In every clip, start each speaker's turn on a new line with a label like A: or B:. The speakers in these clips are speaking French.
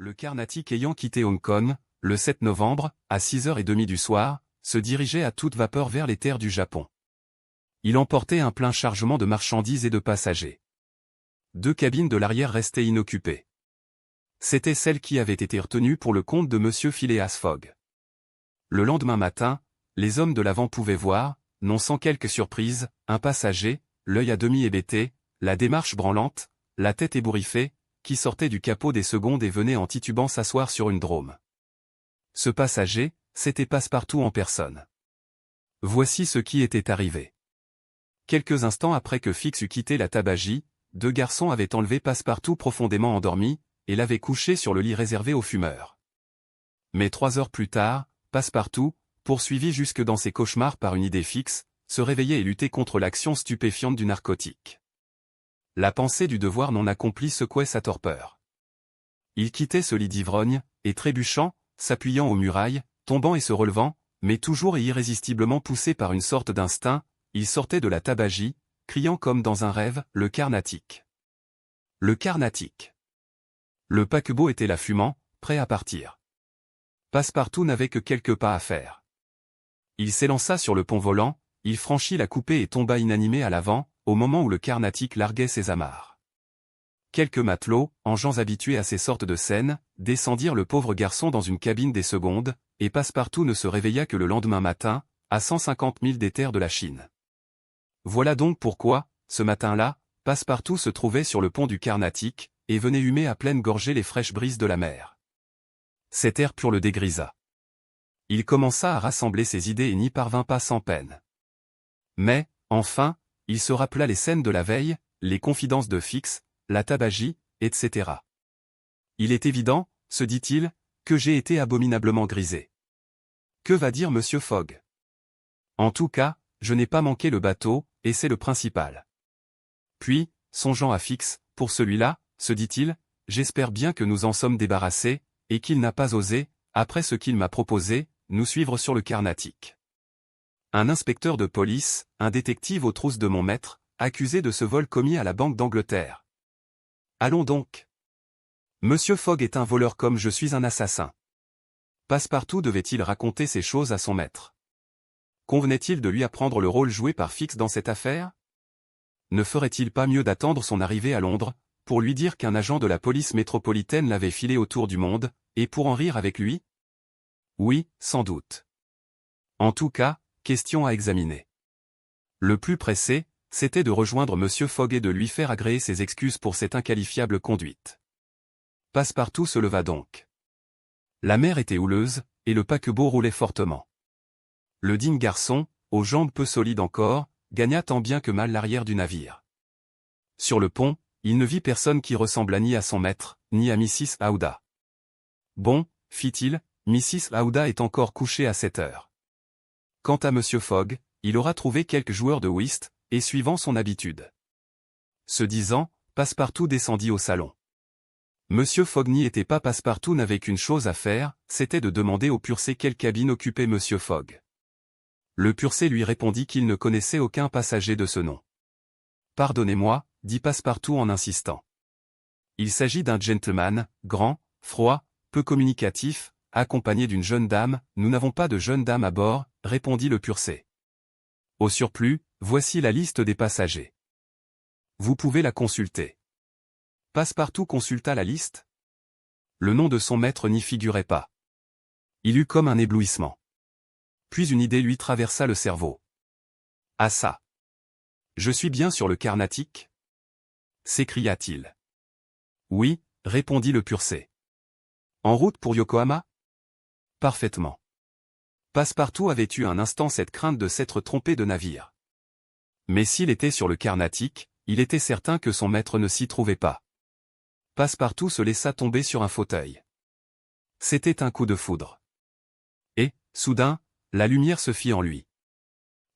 A: Le Carnatic ayant quitté Hong Kong, le 7 novembre, à 6h30 du soir, se dirigeait à toute vapeur vers les terres du Japon. Il emportait un plein chargement de marchandises et de passagers. 2 cabines de l'arrière restaient inoccupées. C'était celle qui avait été retenue pour le compte de M. Phileas Fogg. Le lendemain matin, les hommes de l'avant pouvaient voir, non sans quelque surprise, un passager, l'œil à demi hébété, la démarche branlante, la tête ébouriffée, qui sortait du capot des secondes et venait en titubant s'asseoir sur une drôme. Ce passager, c'était Passepartout en personne. Voici ce qui était arrivé. Quelques instants après que Fix eut quitté la tabagie, 2 garçons avaient enlevé Passepartout profondément endormi, et l'avaient couché sur le lit réservé aux fumeurs. Mais 3 heures plus tard, Passepartout, poursuivi jusque dans ses cauchemars par une idée fixe, se réveillait et luttait contre l'action stupéfiante du narcotique. La pensée du devoir non accompli secouait sa torpeur. Il quittait ce lit d'ivrogne, et trébuchant, s'appuyant aux murailles, tombant et se relevant, mais toujours et irrésistiblement poussé par une sorte d'instinct, il sortait de la tabagie, criant comme dans un rêve, le Carnatic. Le Carnatic. Le paquebot était là fumant, prêt à partir. Passepartout n'avait que quelques pas à faire. Il s'élança sur le pont volant, il franchit la coupée et tomba inanimé à l'avant, au moment où le Carnatic larguait ses amarres. Quelques matelots, en gens habitués à ces sortes de scènes, descendirent le pauvre garçon dans une cabine des secondes, et Passepartout ne se réveilla que le lendemain matin, à 150 milles des terres de la Chine. Voilà donc pourquoi, ce matin-là, Passepartout se trouvait sur le pont du Carnatic, et venait humer à pleine gorgée les fraîches brises de la mer. Cet air pur le dégrisa. Il commença à rassembler ses idées et n'y parvint pas sans peine. Mais, enfin, il se rappela les scènes de la veille, les confidences de Fix, la tabagie, etc. Il est évident, se dit-il, que j'ai été abominablement grisé. Que va dire M. Fogg? En tout cas, je n'ai pas manqué le bateau, et c'est le principal. Puis, songeant à Fix, pour celui-là, se dit-il, j'espère bien que nous en sommes débarrassés, et qu'il n'a pas osé, après ce qu'il m'a proposé, nous suivre sur le Carnatic. Un inspecteur de police, un détective aux trousses de mon maître, accusé de ce vol commis à la Banque d'Angleterre. Allons donc. Monsieur Fogg est un voleur comme je suis un assassin. Passepartout devait-il raconter ces choses à son maître? Convenait-il de lui apprendre le rôle joué par Fix dans cette affaire? Ne ferait-il pas mieux d'attendre son arrivée à Londres, pour lui dire qu'un agent de la police métropolitaine l'avait filé autour du monde, et pour en rire avec lui? Oui, sans doute. En tout cas, question à examiner. Le plus pressé, c'était de rejoindre M. Fogg et de lui faire agréer ses excuses pour cette inqualifiable conduite. Passepartout se leva donc. La mer était houleuse, et le paquebot roulait fortement. Le digne garçon, aux jambes peu solides encore, gagna tant bien que mal l'arrière du navire. Sur le pont, il ne vit personne qui ressemblât ni à son maître, ni à Mrs. Aouda. Bon, fit-il, Mrs. Aouda est encore couchée à 7 heures. Quant à M. Fogg, il aura trouvé quelques joueurs de whist, et suivant son habitude. Ce disant, Passepartout descendit au salon. M. Fogg n'y était pas. Passepartout n'avait qu'une chose à faire, c'était de demander au purser quelle cabine occupait M. Fogg. Le purser lui répondit qu'il ne connaissait aucun passager de ce nom. Pardonnez-moi, dit Passepartout en insistant. Il s'agit d'un gentleman, grand, froid, peu communicatif, accompagné d'une jeune dame. Nous n'avons pas de jeune dame à bord, répondit le purser. Au surplus, voici la liste des passagers. Vous pouvez la consulter. Passepartout consulta la liste. Le nom de son maître n'y figurait pas. Il eut comme un éblouissement. Puis une idée lui traversa le cerveau. Ah ça! Je suis bien sur le Carnatic? S'écria-t-il. Oui, répondit le purser. En route pour Yokohama? Parfaitement. Passepartout avait eu un instant cette crainte de s'être trompé de navire. Mais s'il était sur le Carnatic, il était certain que son maître ne s'y trouvait pas. Passepartout se laissa tomber sur un fauteuil. C'était un coup de foudre. Et, soudain, la lumière se fit en lui.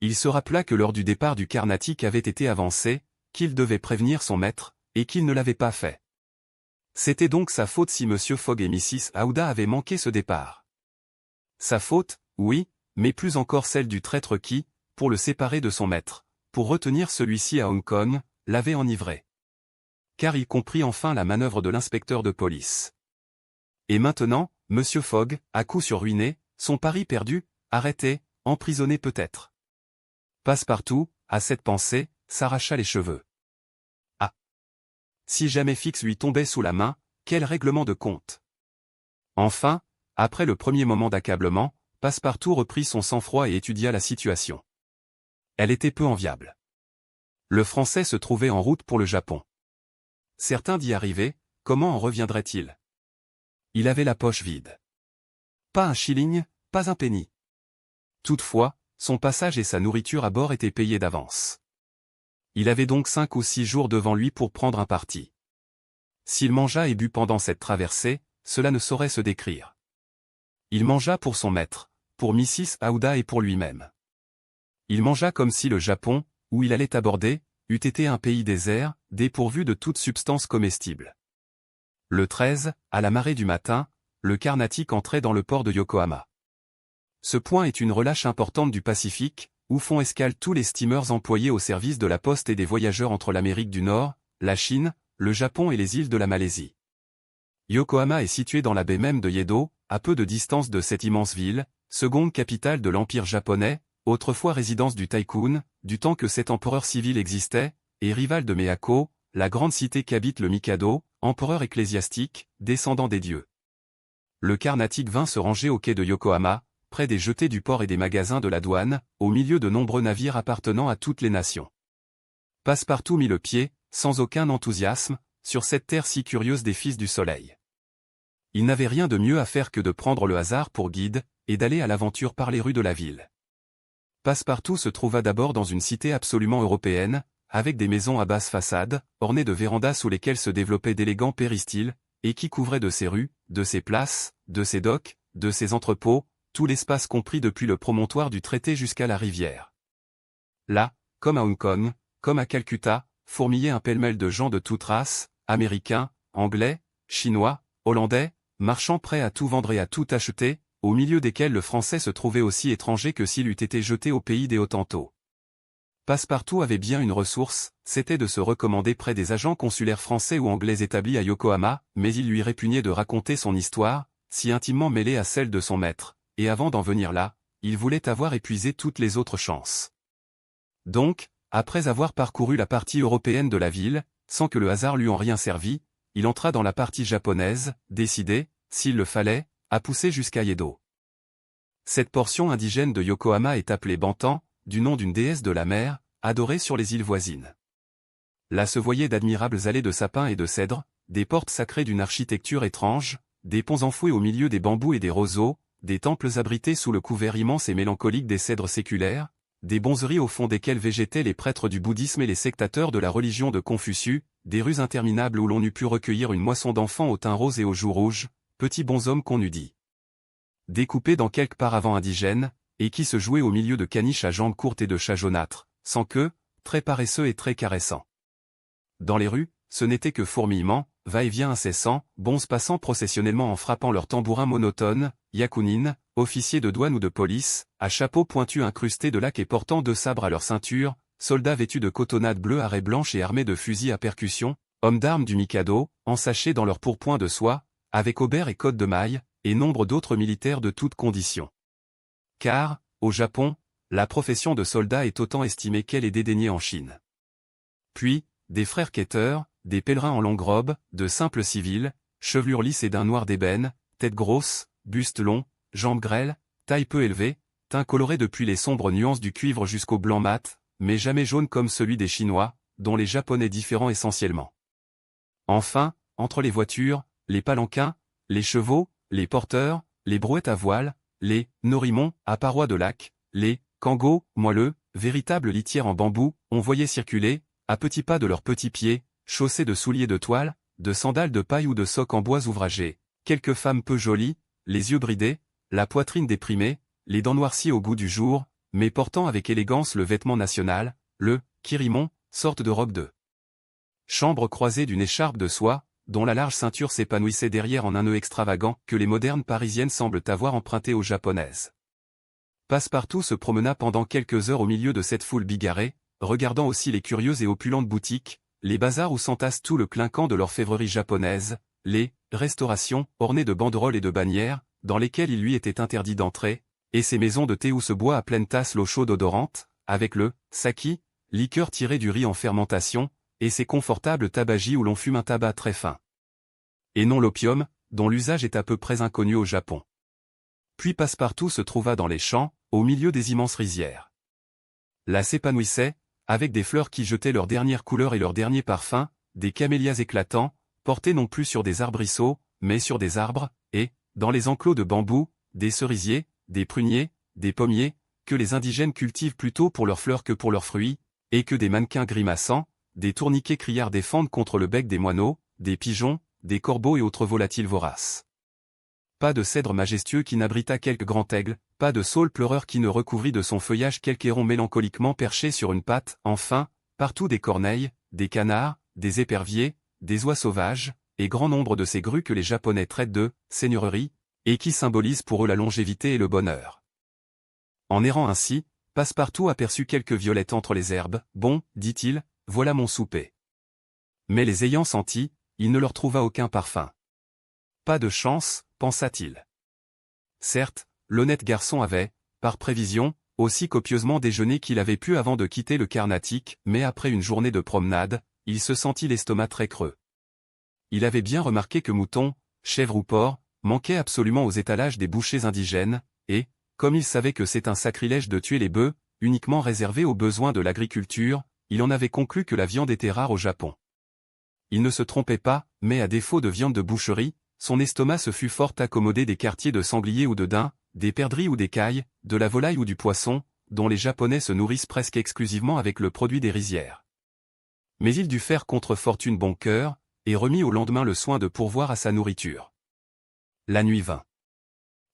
A: Il se rappela que l'heure du départ du Carnatic avait été avancée, qu'il devait prévenir son maître, et qu'il ne l'avait pas fait. C'était donc sa faute si M. Fogg et Mrs. Aouda avaient manqué ce départ. Sa faute, oui, mais plus encore celle du traître qui, pour le séparer de son maître, pour retenir celui-ci à Hong Kong, l'avait enivré. Car il comprit enfin la manœuvre de l'inspecteur de police. Et maintenant, Monsieur Fogg, à coup sûr ruiné, son pari perdu, arrêté, emprisonné peut-être. Passepartout, à cette pensée, s'arracha les cheveux. Ah! Si jamais Fix lui tombait sous la main, quel règlement de compte! Enfin, après le premier moment d'accablement, Passepartout reprit son sang-froid et étudia la situation. Elle était peu enviable. Le Français se trouvait en route pour le Japon. Certains d'y arriver, comment en reviendrait-il? Il avait la poche vide. Pas un shilling, pas un penny. Toutefois, son passage et sa nourriture à bord étaient payés d'avance. Il avait donc 5 ou 6 jours devant lui pour prendre un parti. S'il mangea et but pendant cette traversée, cela ne saurait se décrire. Il mangea pour son maître, pour Mrs. Aouda et pour lui-même. Il mangea comme si le Japon, où il allait aborder, eût été un pays désert, dépourvu de toute substance comestible. Le 13, à la marée du matin, le Carnatic entrait dans le port de Yokohama. Ce point est une relâche importante du Pacifique, où font escale tous les steamers employés au service de la poste et des voyageurs entre l'Amérique du Nord, la Chine, le Japon et les îles de la Malaisie. Yokohama est situé dans la baie même de Yedo, à peu de distance de cette immense ville, seconde capitale de l'Empire japonais, autrefois résidence du Tycoon, du temps que cet empereur civil existait, et rival de Meako, la grande cité qu'habite le Mikado, empereur ecclésiastique, descendant des dieux. Le Carnatic vint se ranger au quai de Yokohama, près des jetées du port et des magasins de la douane, au milieu de nombreux navires appartenant à toutes les nations. Passepartout mit le pied, sans aucun enthousiasme, sur cette terre si curieuse des fils du soleil. Il n'avait rien de mieux à faire que de prendre le hasard pour guide, et d'aller à l'aventure par les rues de la ville. Passepartout se trouva d'abord dans une cité absolument européenne, avec des maisons à basse façade, ornées de vérandas sous lesquelles se développaient d'élégants péristyles, et qui couvraient de ses rues, de ses places, de ses docks, de ses entrepôts, tout l'espace compris depuis le promontoire du traité jusqu'à la rivière. Là, comme à Hong Kong, comme à Calcutta, fourmillait un pêle-mêle de gens de toute race, américains, anglais, chinois, hollandais, marchands prêts à tout vendre et à tout acheter, au milieu desquels le français se trouvait aussi étranger que s'il eût été jeté au pays des Hottentots. Passepartout avait bien une ressource, c'était de se recommander près des agents consulaires français ou anglais établis à Yokohama, mais il lui répugnait de raconter son histoire, si intimement mêlée à celle de son maître, et avant d'en venir là, il voulait avoir épuisé toutes les autres chances. Donc, après avoir parcouru la partie européenne de la ville, sans que le hasard lui en rien servît, il entra dans la partie japonaise, décidé, s'il le fallait, à pousser jusqu'à Yedo. Cette portion indigène de Yokohama est appelée Bantan, du nom d'une déesse de la mer, adorée sur les îles voisines. Là se voyaient d'admirables allées de sapins et de cèdres, des portes sacrées d'une architecture étrange, des ponts enfouis au milieu des bambous et des roseaux, des temples abrités sous le couvert immense et mélancolique des cèdres séculaires, des bonzeries au fond desquelles végétaient les prêtres du bouddhisme et les sectateurs de la religion de Confucius, des rues interminables où l'on eût pu recueillir une moisson d'enfants au teint rose et aux joues rouges, petits bonshommes qu'on eût dit découpés dans quelques paravents indigènes, et qui se jouaient au milieu de caniches à jambes courtes et de chats jaunâtres, sans queue, très paresseux et très caressants. Dans les rues, ce n'était que fourmillement, va-et-vient incessant, bonzes passant processionnellement en frappant leurs tambourins monotones, yakunin, officiers de douane ou de police, à chapeau pointu incrustés de lacs et portant 2 sabres à leur ceinture, soldats vêtus de cotonnades bleues à raies blanches et armés de fusils à percussion, hommes d'armes du Mikado, ensachés dans leurs pourpoints de soie, avec aubert et côte de maille, et nombre d'autres militaires de toutes conditions. Car, au Japon, la profession de soldat est autant estimée qu'elle est dédaignée en Chine. Puis, des frères quêteurs, des pèlerins en longue robe, de simples civils, chevelure lisse et d'un noir d'ébène, tête grosse, buste long, jambes grêles, taille peu élevée, teint coloré depuis les sombres nuances du cuivre jusqu'au blanc mat, mais jamais jaune comme celui des Chinois, dont les Japonais différent essentiellement. Enfin, entre les voitures, les palanquins, les chevaux, les porteurs, les brouettes à voile, les norimons à parois de lac, les kangos, moelleux, véritables litières en bambou, on voyait circuler, à petits pas de leurs petits pieds, chaussés de souliers de toile, de sandales de paille ou de socs en bois ouvragés, quelques femmes peu jolies, les yeux bridés, la poitrine déprimée, les dents noircies au goût du jour, mais portant avec élégance le vêtement national, le kirimon, sorte de robe de chambre croisée d'une écharpe de soie, dont la large ceinture s'épanouissait derrière en un nœud extravagant que les modernes parisiennes semblent avoir emprunté aux japonaises. Passepartout se promena pendant quelques heures au milieu de cette foule bigarrée, regardant aussi les curieuses et opulentes boutiques, les bazars où s'entasse tout le clinquant de l'orfèvrerie japonaise, les restaurations, ornées de banderoles et de bannières, dans lesquelles il lui était interdit d'entrer, et ces maisons de thé où se boit à pleine tasse l'eau chaude odorante, avec le saki, liqueur tirée du riz en fermentation, et ces confortables tabagies où l'on fume un tabac très fin. Et non l'opium, dont l'usage est à peu près inconnu au Japon. Puis Passepartout se trouva dans les champs, au milieu des immenses rizières. Là s'épanouissaient, avec des fleurs qui jetaient leur dernière couleur et leur dernier parfum, des camélias éclatants, portés non plus sur des arbrisseaux, mais sur des arbres, et, dans les enclos de bambou, des cerisiers, des pruniers, des pommiers, que les indigènes cultivent plutôt pour leurs fleurs que pour leurs fruits, et que des mannequins grimaçants, des tourniquets criards défendent contre le bec des moineaux, des pigeons, des corbeaux et autres volatiles voraces. Pas de cèdre majestueux qui n'abritât quelque grand aigle, pas de saule pleureur qui ne recouvrit de son feuillage quelque héron mélancoliquement perché sur une patte, enfin, partout des corneilles, des canards, des éperviers, des oies sauvages, et grand nombre de ces grues que les Japonais traitent de « seigneuries », et qui symbolisent pour eux la longévité et le bonheur. En errant ainsi, Passepartout aperçut quelques violettes entre les herbes. « Bon, dit-il, voilà mon souper. » Mais les ayant senties, il ne leur trouva aucun parfum. Pas de chance, pensa-t-il. Certes, l'honnête garçon avait, par prévision, aussi copieusement déjeuné qu'il avait pu avant de quitter le Carnatic, mais après une journée de promenade, il se sentit l'estomac très creux. Il avait bien remarqué que moutons, chèvres ou porcs, manquaient absolument aux étalages des bouchers indigènes, et, comme il savait que c'est un sacrilège de tuer les bœufs, uniquement réservé aux besoins de l'agriculture, il en avait conclu que la viande était rare au Japon. Il ne se trompait pas, mais à défaut de viande de boucherie, son estomac se fût fort accommodé des quartiers de sanglier ou de daim, des perdrix ou des cailles, de la volaille ou du poisson, dont les Japonais se nourrissent presque exclusivement avec le produit des rizières. Mais il dut faire contre fortune bon cœur, et remit au lendemain le soin de pourvoir à sa nourriture. La nuit vint.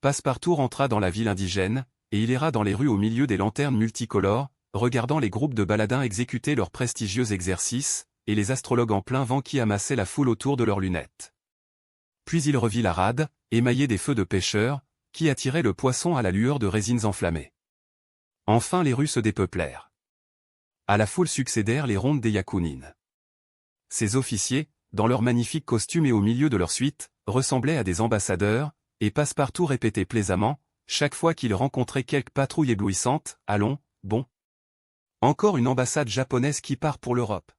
A: Passepartout rentra dans la ville indigène, et il erra dans les rues au milieu des lanternes multicolores, regardant les groupes de baladins exécuter leurs prestigieux exercices, et les astrologues en plein vent qui amassaient la foule autour de leurs lunettes. Puis il revit la rade, émaillée des feux de pêcheurs, qui attiraient le poisson à la lueur de résines enflammées. Enfin les rues se dépeuplèrent. À la foule succédèrent les rondes des yakunines. Ces officiers, dans leurs magnifiques costumes et au milieu de leur suite, ressemblaient à des ambassadeurs, et Passepartout répétait plaisamment, chaque fois qu'il rencontrait quelque patrouille éblouissante, « Allons, bon. Encore une ambassade japonaise qui part pour l'Europe. »